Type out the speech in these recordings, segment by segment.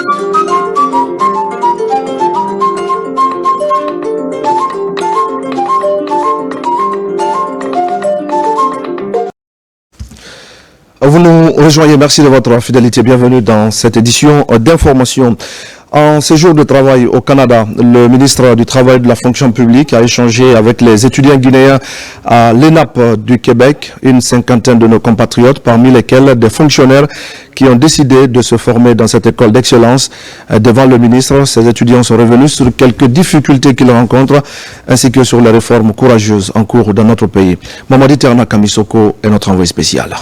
Vous nous rejoignez, merci de votre fidélité. Bienvenue dans cette édition d'information. En séjour de travail au Canada, le ministre du Travail et de la Fonction publique a échangé avec les étudiants guinéens à l'ENAP du Québec, une cinquantaine de nos compatriotes, parmi lesquels des fonctionnaires qui ont décidé de se former dans cette école d'excellence. Devant le ministre, ces étudiants sont revenus sur quelques difficultés qu'ils rencontrent, ainsi que sur les réformes courageuses en cours dans notre pays. Mamadi Terna Kamisoko est notre envoyé spécial.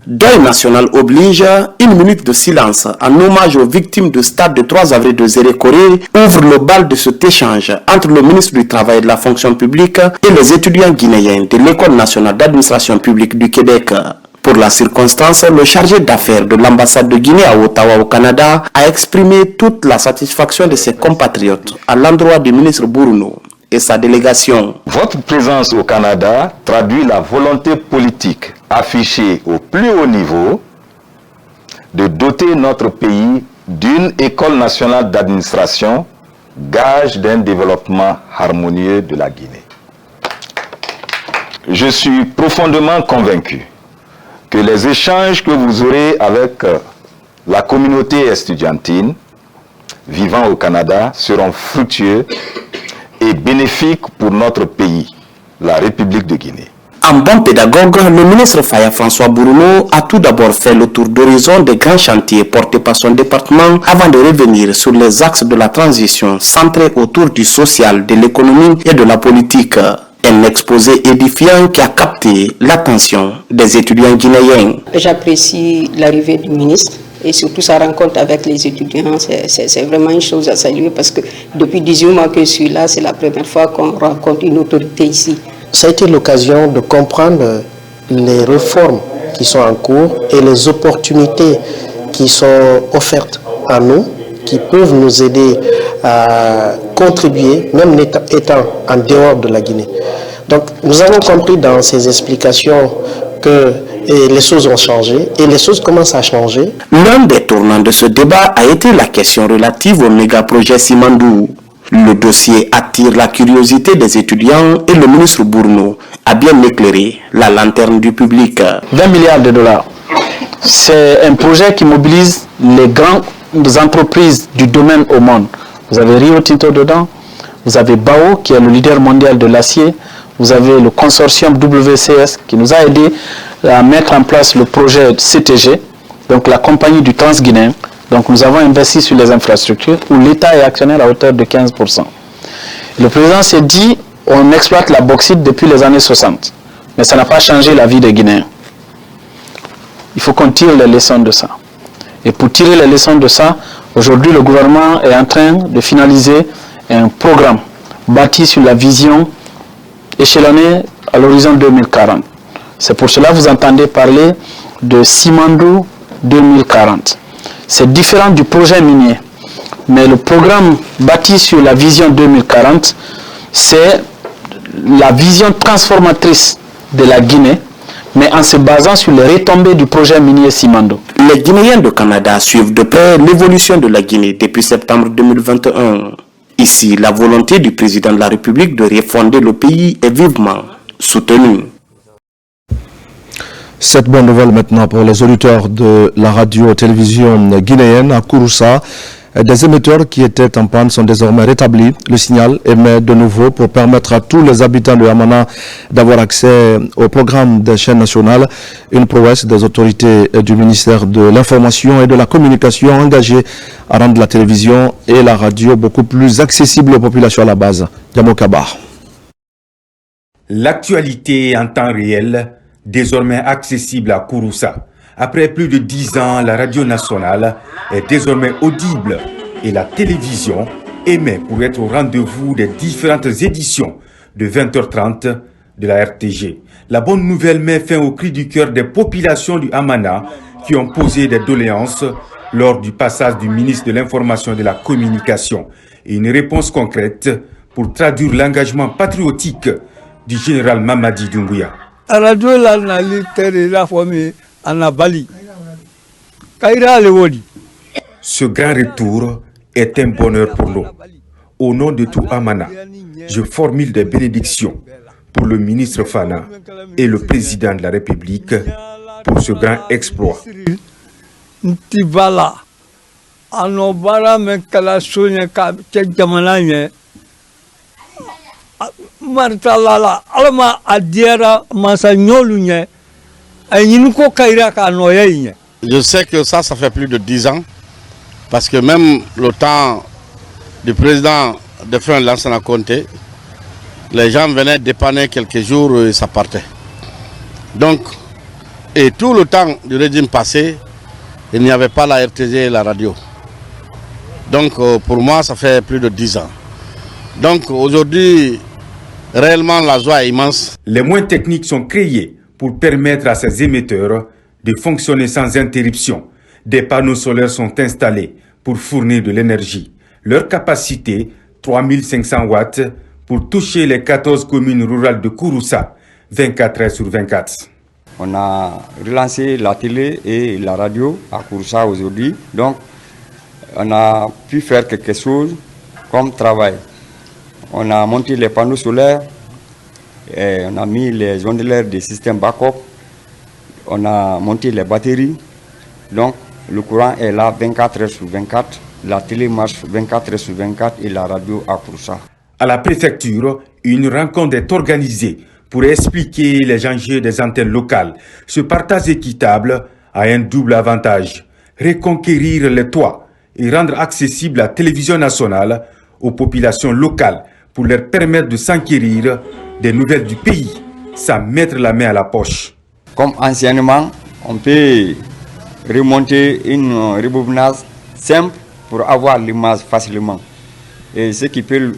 Deuil national oblige, une minute de silence en hommage aux victimes du stade du 3 avril de Zérékoré ouvre le bal de cet échange entre le ministre du Travail et de la Fonction publique et les étudiants guinéens de l'École nationale d'administration publique du Québec. Pour la circonstance, le chargé d'affaires de l'ambassade de Guinée à Ottawa au Canada a exprimé toute la satisfaction de ses compatriotes à l'endroit du ministre Bruno et sa délégation. Votre présence au Canada traduit la volonté politique affichée au plus haut niveau de doter notre pays d'une école nationale d'administration, gage d'un développement harmonieux de la Guinée. Je suis profondément convaincu que les échanges que vous aurez avec la communauté estudiantine vivant au Canada seront fructueux et bénéfiques pour notre pays, la République de Guinée. En bon pédagogue, le ministre Faya François Bruno a tout d'abord fait le tour d'horizon des grands chantiers portés par son département avant de revenir sur les axes de la transition centrés autour du social, de l'économie et de la politique. Un exposé édifiant qui a capté l'attention des étudiants guinéens. J'apprécie l'arrivée du ministre et surtout sa rencontre avec les étudiants. C'est vraiment une chose à saluer parce que depuis 18 mois que je suis là, c'est la première fois qu'on rencontre une autorité ici. Ça a été l'occasion de comprendre les réformes qui sont en cours et les opportunités qui sont offertes à nous, qui peuvent nous aider à contribuer, même étant en dehors de la Guinée. Donc nous avons compris dans ces explications que les choses ont changé et les choses commencent à changer. L'un des tournants de ce débat a été la question relative au méga-projet Simandou. Le dossier attire la curiosité des étudiants et le ministre Bruno a bien éclairé la lanterne du public. 20 milliards de dollars. C'est un projet qui mobilise les grandes entreprises du domaine au monde. Vous avez Rio Tinto dedans, vous avez BAO qui est le leader mondial de l'acier, vous avez le consortium WCS qui nous a aidé à mettre en place le projet CTG, donc la compagnie du Transguinéen. Donc nous avons investi sur les infrastructures où l'État est actionnaire à hauteur de 15%. Le président s'est dit, on exploite la bauxite depuis les années 60, mais ça n'a pas changé la vie des Guinéens. Il faut qu'on tire les leçons de ça. Et pour tirer les leçons de ça, aujourd'hui le gouvernement est en train de finaliser un programme bâti sur la vision échelonnée à l'horizon 2040. C'est pour cela que vous entendez parler de Simandou 2040. C'est différent du projet minier, mais le programme bâti sur la vision 2040, c'est la vision transformatrice de la Guinée, mais en se basant sur les retombées du projet minier Simandou. Les Guinéens du Canada suivent de près l'évolution de la Guinée depuis septembre 2021. Ici, la volonté du président de la République de refonder le pays est vivement soutenue. Cette bonne nouvelle maintenant pour les auditeurs de la radio-télévision guinéenne à Kouroussa. Des émetteurs qui étaient en panne sont désormais rétablis. Le signal émet de nouveau pour permettre à tous les habitants de Hamana d'avoir accès au programme des chaînes nationales. Une prouesse des autorités du ministère de l'Information et de la Communication engagées à rendre la télévision et la radio beaucoup plus accessibles aux populations à la base. Diamo Kabar. L'actualité en temps réel, désormais accessible à Kouroussa. Après plus de 10 ans, la radio nationale est désormais audible et la télévision émet pour être au rendez-vous des différentes éditions de 20h30 de la RTG. La bonne nouvelle met fin au cri du cœur des populations du Hamana qui ont posé des doléances lors du passage du ministre de l'Information et de la Communication et une réponse concrète pour traduire l'engagement patriotique du général Mamadi Doumbouya. La radio la nali tere la famille anabali kaira le wodi Ce grand retour est un bonheur pour nous. Au nom de tout Amana, je formule des bénédictions pour le ministre Fana et le président de la République pour ce grand exploit. Je sais que ça fait plus de 10 ans, parce que même le temps du président de faire un Lansana Conté, les gens venaient dépanner quelques jours et ça partait. Donc, et tout le temps du régime passé, il n'y avait pas la RTG et la radio. Donc pour moi, ça fait plus de 10 ans. Donc aujourd'hui, réellement la joie est immense. Les moyens techniques sont créés pour permettre à ces émetteurs de fonctionner sans interruption. Des panneaux solaires sont installés pour fournir de l'énergie. Leur capacité, 3500 watts, pour toucher les 14 communes rurales de Kouroussa, 24 heures sur 24. On a relancé la télé et la radio à Kouroussa aujourd'hui. Donc, on a pu faire quelque chose comme travail. On a monté les panneaux solaires, et on a mis les ondulaires des systèmes backup, on a monté les batteries. Donc, le courant est là 24 heures sur 24. La télé marche 24 heures sur 24 et la radio à Kouroussa. À la préfecture, une rencontre est organisée pour expliquer les enjeux des antennes locales. Ce partage équitable a un double avantage: reconquérir les toits et rendre accessible la télévision nationale aux populations locales pour leur permettre de s'enquérir des nouvelles du pays sans mettre la main à la poche. Comme anciennement, on peut remonter une rebobinage simple pour avoir l'image facilement. Et ce qui peut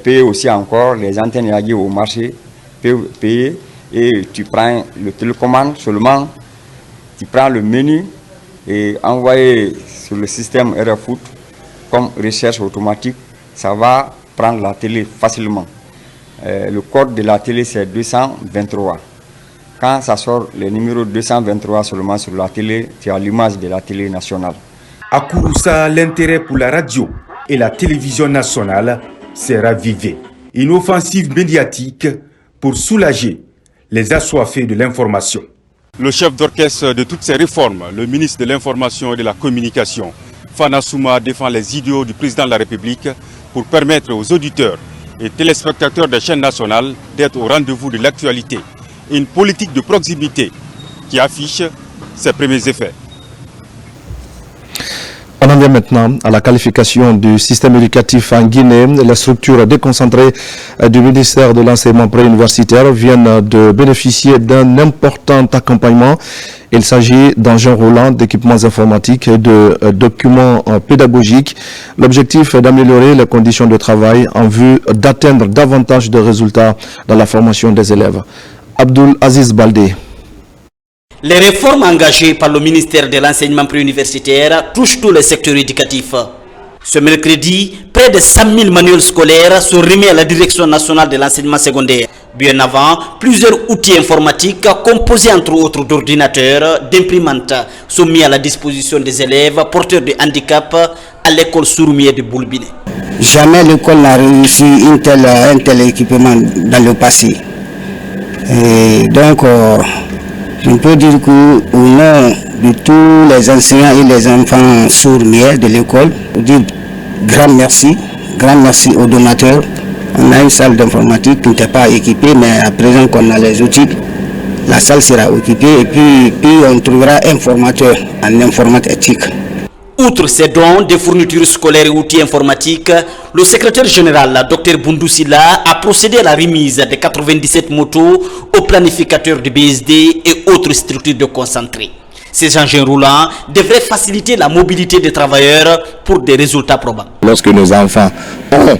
payer aussi encore, les antennes yagi au marché peuvent payer, et tu prends le télécommande seulement, tu prends le menu et envoyer sur le système RFoot comme recherche automatique, ça va prendre la télé facilement. Le code de la télé c'est 223. Quand ça sort le numéro 223 seulement sur la télé, tu as l'image de la télé nationale. À Kouroussa, l'intérêt pour la radio et la télévision nationale s'est ravivé. Une offensive médiatique pour soulager les assoiffés de l'information. Le chef d'orchestre de toutes ces réformes, le ministre de l'Information et de la Communication, Fana Souma, défend les idéaux du président de la République pour permettre aux auditeurs et téléspectateurs des chaînes nationales d'être au rendez-vous de l'actualité. Une politique de proximité qui affiche ses premiers effets. On en vient maintenant à la qualification du système éducatif en Guinée. Les structures déconcentrées du ministère de l'enseignement préuniversitaire viennent de bénéficier d'un important accompagnement. Il s'agit d'engins roulants, d'équipements informatiques et de documents pédagogiques. L'objectif est d'améliorer les conditions de travail en vue d'atteindre davantage de résultats dans la formation des élèves. Abdul Aziz Baldé. Les réformes engagées par le ministère de l'enseignement préuniversitaire touchent tous les secteurs éducatifs. Ce mercredi, près de 100 000 manuels scolaires sont remis à la Direction nationale de l'enseignement secondaire. Bien avant, plusieurs outils informatiques composés entre autres d'ordinateurs, d'imprimantes sont mis à la disposition des élèves porteurs de handicap à l'école Souroumier de Boulbiné. Jamais l'école n'a reçu un tel équipement dans le passé. Et donc, je peux dire qu'au nom de tous les enseignants et les enfants sourds-muets de l'école, je dis grand merci aux donateurs. On a une salle d'informatique qui n'était pas équipée, mais à présent qu'on a les outils, la salle sera équipée et puis on trouvera un formateur en informatique. Outre ces dons de fournitures scolaires et outils informatiques, le secrétaire général, Dr Boundou Silla, a procédé à la remise de 97 motos aux planificateurs de BSD et autres structures de concentrés. Ces engins roulants devraient faciliter la mobilité des travailleurs pour des résultats probants. Lorsque nos enfants ont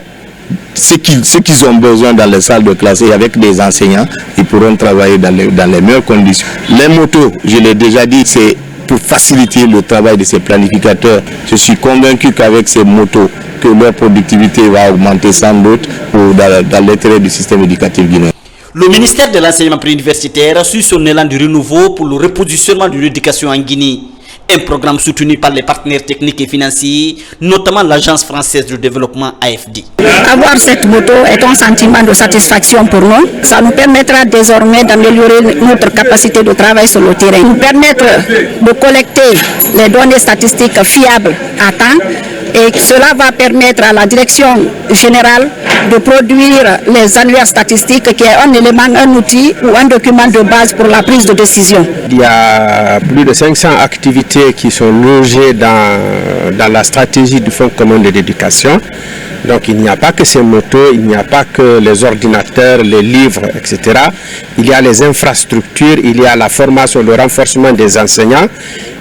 ce qu'ils ont besoin dans les salles de classe et avec des enseignants, ils pourront travailler dans les meilleures conditions. Les motos, je l'ai déjà dit, c'est pour faciliter le travail de ces planificateurs. Je suis convaincu qu'avec ces motos, que leur productivité va augmenter sans doute dans l'intérêt du système éducatif guinéen. Le ministère de l'enseignement préuniversitaire suit son élan du renouveau pour le repositionnement de l'éducation en Guinée. un programme soutenu par les partenaires techniques et financiers, notamment l'Agence française de développement AFD. Avoir cette moto est un sentiment de satisfaction pour nous. Ça nous permettra désormais d'améliorer notre capacité de travail sur le terrain, nous permettre de collecter les données statistiques fiables à temps. Et cela va permettre à la direction générale de produire les annuaires statistiques qui est un élément, un outil ou un document de base pour la prise de décision. Il y a plus de 500 activités qui sont logées dans la stratégie du Fonds commun de l'éducation. Donc il n'y a pas que ces motos, il n'y a pas que les ordinateurs, les livres, etc. Il y a les infrastructures, il y a la formation, le renforcement des enseignants.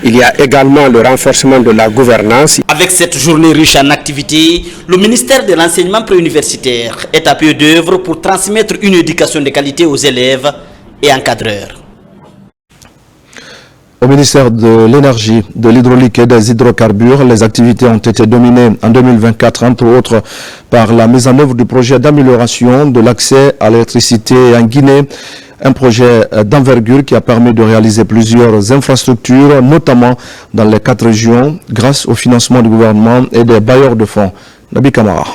Il y a également le renforcement de la gouvernance. Avec cette journée riche en activités, le ministère de l'enseignement préuniversitaire est à pied d'œuvre pour transmettre une éducation de qualité aux élèves et encadreurs. Au ministère de l'Énergie, de l'Hydraulique et des Hydrocarbures, les activités ont été dominées en 2024, entre autres, par la mise en œuvre du projet d'amélioration de l'accès à l'électricité en Guinée, un projet d'envergure qui a permis de réaliser plusieurs infrastructures, notamment dans les 4 régions, grâce au financement du gouvernement et des bailleurs de fonds. Nabi Kamara.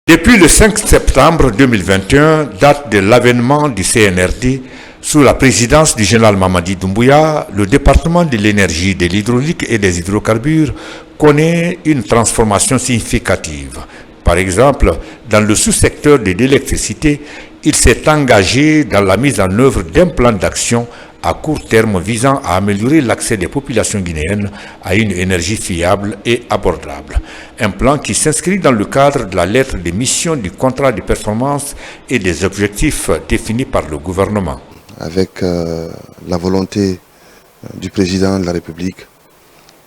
Depuis le 5 septembre 2021, date de l'avènement du CNRD, sous la présidence du général Mamadi Doumbouya, le département de l'énergie, de l'hydraulique et des hydrocarbures connaît une transformation significative. Par exemple, dans le sous-secteur de l'électricité, il s'est engagé dans la mise en œuvre d'un plan d'action à court terme visant à améliorer l'accès des populations guinéennes à une énergie fiable et abordable. Un plan qui s'inscrit dans le cadre de la lettre de mission du contrat de performance et des objectifs définis par le gouvernement. Avec la volonté du président de la République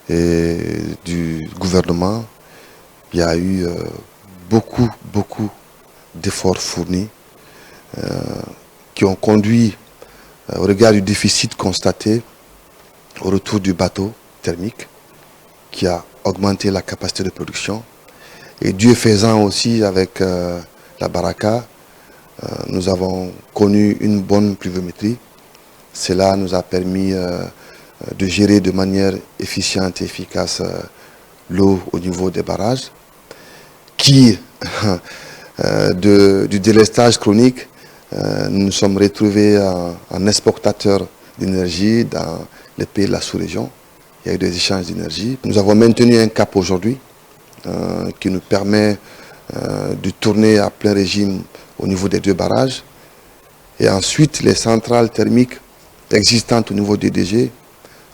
et du gouvernement, il y a eu beaucoup d'efforts fournis qui ont conduit, au regard du déficit constaté, au retour du bateau thermique qui a augmenté la capacité de production. Et Dieu faisant aussi avec la Baraka, nous avons connu une bonne pluviométrie. Cela nous a permis de gérer de manière efficiente et efficace l'eau au niveau des barrages, qui, du délestage chronique, nous sommes retrouvés en exportateurs d'énergie dans les pays de la sous-région. Il y a eu des échanges d'énergie. Nous avons maintenu un cap aujourd'hui qui nous permet de tourner à plein régime au niveau des 2 barrages. Et ensuite, les centrales thermiques existantes au niveau des DG,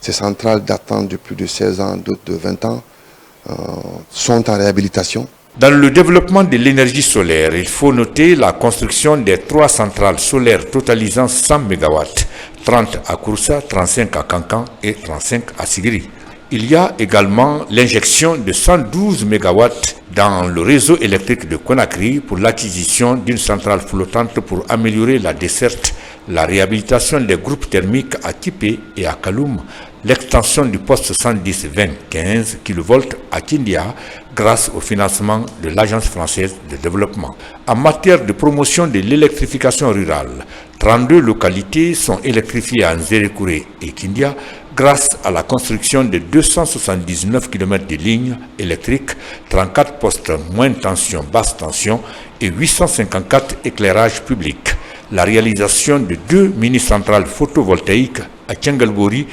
ces centrales datant de plus de 16 ans, d'autres de 20 ans, sont en réhabilitation. Dans le développement de l'énergie solaire, il faut noter la construction des 3 centrales solaires totalisant 100 MW, 30 à Kouroussa, 35 à Kankan et 35 à Sigiri. Il y a également l'injection de 112 MW dans le réseau électrique de Conakry pour l'acquisition d'une centrale flottante pour améliorer la desserte, la réhabilitation des groupes thermiques à Tipé et à Kaloum, l'extension du poste 110-20-15 kV à Kindia grâce au financement de l'Agence française de développement. En matière de promotion de l'électrification rurale, 32 localités sont électrifiées en Zérékouré et Kindia grâce à la construction de 279 km de lignes électriques, 34 postes moyenne tension, basse tension et 854 éclairages publics. La réalisation de 2 mini-centrales photovoltaïques à Tchengalbori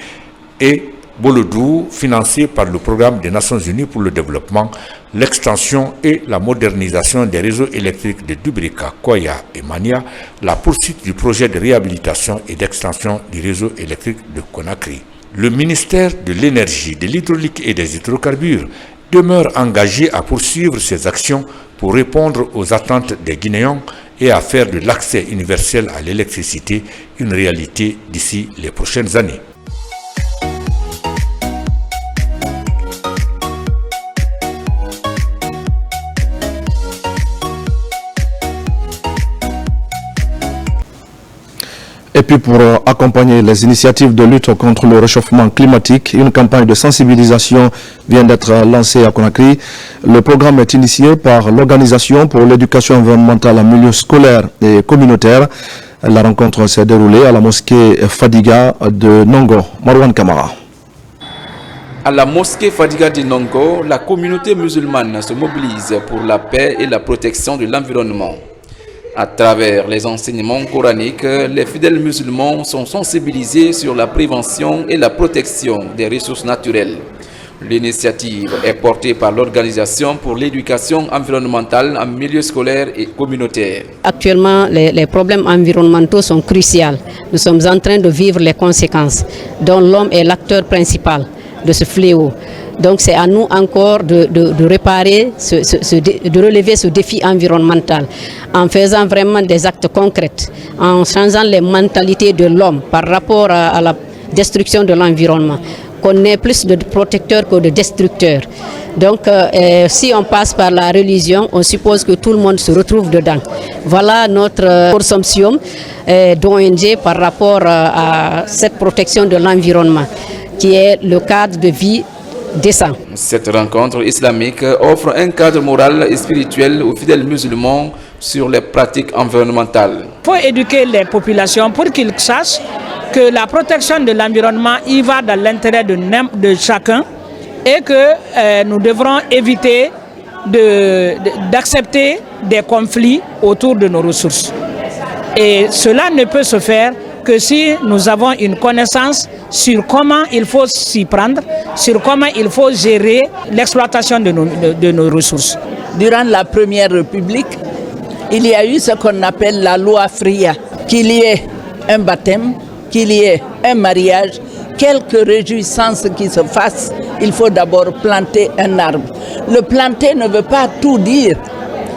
et Bolodou, financées par le programme des Nations Unies pour le développement, l'extension et la modernisation des réseaux électriques de Dubrika, Koya et Mania, la poursuite du projet de réhabilitation et d'extension du réseau électrique de Conakry. Le ministère de l'Énergie, de l'Hydraulique et des Hydrocarbures demeure engagé à poursuivre ses actions pour répondre aux attentes des Guinéens et à faire de l'accès universel à l'électricité une réalité d'ici les prochaines années. Et puis pour accompagner les initiatives de lutte contre le réchauffement climatique, une campagne de sensibilisation vient d'être lancée à Conakry. Le programme est initié par l'Organisation pour l'éducation environnementale en milieu scolaire et communautaire. La rencontre s'est déroulée à la mosquée Fadiga de Nongo. Marwan Kamara. À la mosquée Fadiga de Nongo, la communauté musulmane se mobilise pour la paix et la protection de l'environnement. À travers les enseignements coraniques, les fidèles musulmans sont sensibilisés sur la prévention et la protection des ressources naturelles. L'initiative est portée par l'Organisation pour l'éducation environnementale en milieu scolaire et communautaire. Actuellement, les problèmes environnementaux sont cruciaux. Nous sommes en train de vivre les conséquences, dont l'homme est l'acteur principal de ce fléau. Donc c'est à nous encore de réparer, de relever ce défi environnemental en faisant vraiment des actes concrets, en changeant les mentalités de l'homme par rapport à la destruction de l'environnement, qu'on est plus de protecteurs que de destructeurs. Donc si on passe par la religion, on suppose que tout le monde se retrouve dedans. Voilà notre consommation d'ONG par rapport à cette protection de l'environnement, qui est le cadre de vie décent. Cette rencontre islamique offre un cadre moral et spirituel aux fidèles musulmans sur les pratiques environnementales. Il faut éduquer les populations pour qu'ils sachent que la protection de l'environnement y va dans l'intérêt de chacun et que nous devrons éviter d'accepter des conflits autour de nos ressources. Et cela ne peut se faire que si nous avons une connaissance sur comment il faut s'y prendre, sur comment il faut gérer l'exploitation de nos ressources. Durant la Première République, il y a eu ce qu'on appelle la loi Fria, qu'il y ait un baptême, qu'il y ait un mariage, quelque réjouissance qui se fasse, il faut d'abord planter un arbre. Le planter ne veut pas tout dire,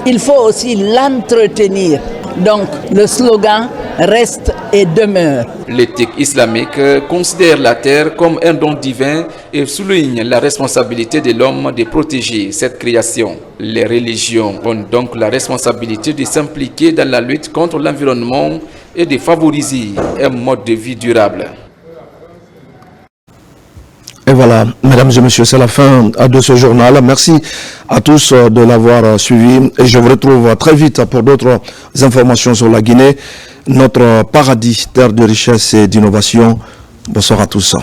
il faut aussi l'entretenir. Donc le slogan reste et demeure. L'éthique islamique considère la terre comme un don divin et souligne la responsabilité de l'homme de protéger cette création. Les religions ont donc la responsabilité de s'impliquer dans la lutte contre l'environnement et de favoriser un mode de vie durable. Et voilà, mesdames et messieurs, c'est la fin de ce journal. Merci à tous de l'avoir suivi et je vous retrouve très vite pour d'autres informations sur la Guinée, notre paradis, terre de richesse et d'innovation. Bonsoir à tous.